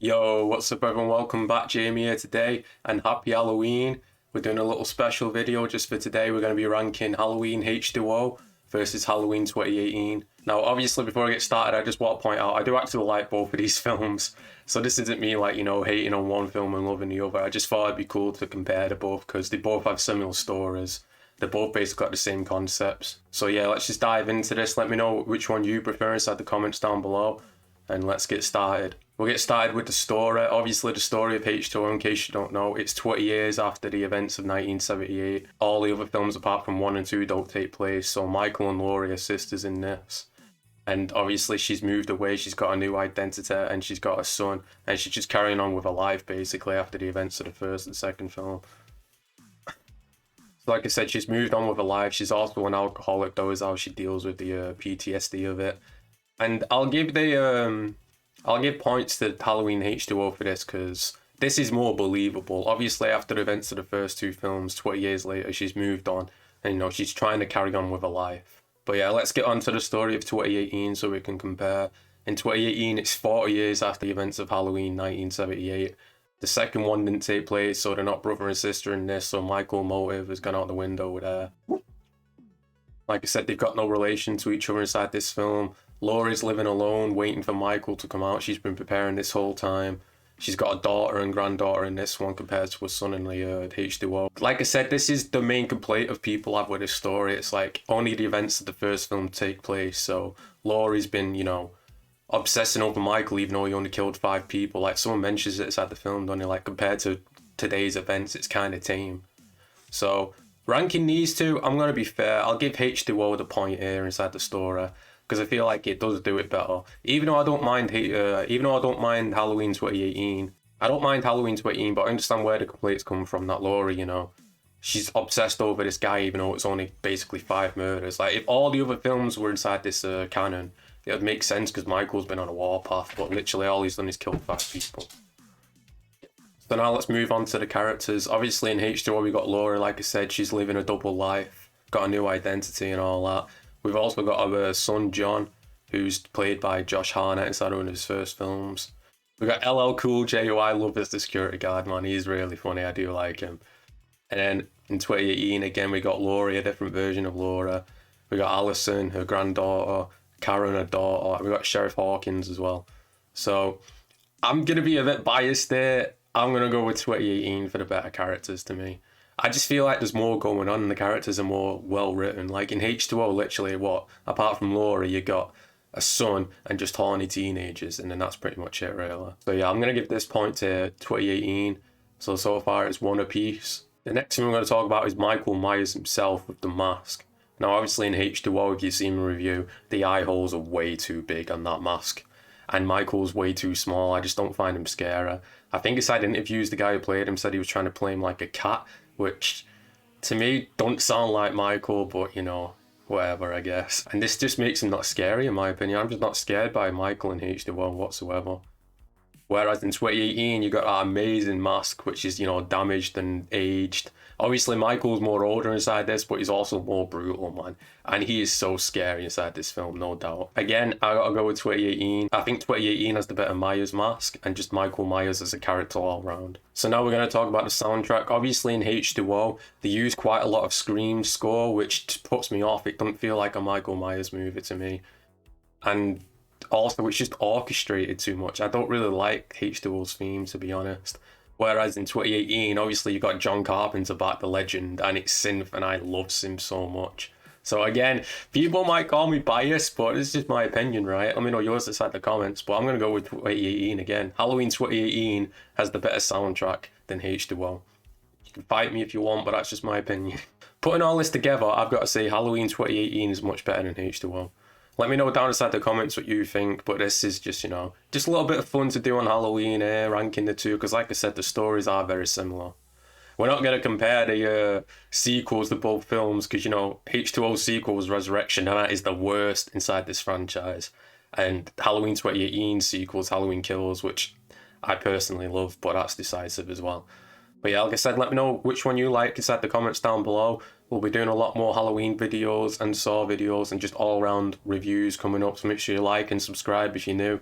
Yo, what's up everyone? Welcome back. Jamie here today and happy Halloween. We're doing a little special video just for today. We're going to be ranking Halloween H20 versus Halloween 2018. Now, obviously, before I get started, I just want to point out I do actually like both of these films. So this isn't me like, hating on one film and loving the other. I just thought it'd be cool to compare the both because they both have similar stories. They both basically got the same concepts. So yeah, let's just dive into this. Let me know which one you prefer inside the comments down below. And let's get started. We'll get started with the story. Obviously, the story of H2O, in case you don't know, it's 20 years after the events of 1978. All the other films apart from 1 and 2 don't take place, so Michael and Laurie are sisters in this. And obviously she's moved away, she's got a new identity, and she's got a son, and she's just carrying on with her life, basically, after the events of the first and second film. So like I said, she's moved on with her life. She's also an alcoholic, though, is how she deals with the PTSD of it. And I'll give points to Halloween H2O for this because this is more believable. Obviously, after the events of the first two films, 20 years later, she's moved on and she's trying to carry on with her life. But yeah, let's get on to the story of 2018 so we can compare. In 2018, it's 40 years after the events of Halloween 1978. The second one didn't take place, so they're not brother and sister in this, so Michael's motive has gone out the window there. Like I said, they've got no relation to each other inside this film. Laurie's living alone, waiting for Michael to come out. She's been preparing this whole time. She's got a daughter and granddaughter in this one compared to her son in the H2O. Like I said, this is the main complaint of people have with this story. It's like only the events of the first film take place. So Laurie's been, obsessing over Michael even though he only killed 5 people. Like someone mentions it inside the film, don't they? Like compared to today's events, it's kind of tame. So ranking these two, I'm going to be fair. I'll give H2O the point here inside the story, because I feel like it does do it better. Even though I don't mind Halloween 2018, I don't mind Halloween 2018, but I understand where the complaints come from. That Laurie, she's obsessed over this guy, even though it's only basically 5 murders. Like if all the other films were inside this canon, it would make sense because Michael's been on a warpath, but literally all he's done is kill 5 people. So now let's move on to the characters. Obviously in H2O we got Laurie, like I said, she's living a double life, got a new identity and all that. We've also got our son John, who's played by Josh Hartnett inside one of his first films. We got LL Cool J, who I love as the security guard, man. He's really funny, I do like him. And then in 2018 again we got Laurie, a different version of Laura. We got Allison, her granddaughter, Karen, her daughter. We got Sheriff Hawkins as well. So I'm gonna be a bit biased there. I'm gonna go with 2018 for the better characters to me. I just feel like there's more going on and the characters are more well written. Like in H2O, literally apart from Laurie, you got a son and just horny teenagers, and then that's pretty much it really. So yeah, I'm gonna give this point to 2018. So far it's 1 apiece. The next thing we're gonna talk about is Michael Myers himself with the mask. Now obviously in H2O, if you've seen the review, the eye holes are way too big on that mask. And Michael's way too small. I just don't find him scary. I think inside interviews, the guy who played him said he was trying to play him like a cat, which to me don't sound like Michael, but whatever, I guess. And this just makes him not scary in my opinion. I'm just not scared by Michael in H2O whatsoever. Whereas in 2018, you got that amazing mask, which is, damaged and aged. Obviously, Michael's more older inside this, but he's also more brutal, man. And he is so scary inside this film, no doubt. Again, I gotta go with 2018. I think 2018 has the better Myers mask, and just Michael Myers as a character all around. So now we're gonna talk about the soundtrack. Obviously, in H2O, they use quite a lot of Scream score, which puts me off. It doesn't feel like a Michael Myers movie to me. And also it's just orchestrated too much. I don't really like H2O's theme, to be honest. Whereas in 2018, obviously you got John Carpenter back, the legend, and it's synth, and I love synth so much. So again, people might call me biased, but it's just my opinion, right? Let me know yours inside the comments, but I'm gonna go with 2018 again. Halloween 2018 has the better soundtrack than H2O. You can fight me if you want, but that's just my opinion. Putting all this together, I've got to say Halloween 2018 is much better than H2O. Let me know down inside the comments what you think, but this is just, just a little bit of fun to do on Halloween, ranking the two, because like I said, the stories are very similar. We're not going to compare the sequels to both films, because, H2O sequel was Resurrection, and that is the worst inside this franchise. And Halloween 2018 sequels, Halloween Kills, which I personally love, but that's decisive as well. But yeah, like I said, let me know which one you like inside the comments down below. We'll be doing a lot more Halloween videos and Saw videos and just all-around reviews coming up, so make sure you like and subscribe if you're new.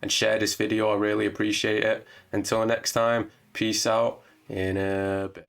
and share this video. I really appreciate it. Until next time, peace out in a bit.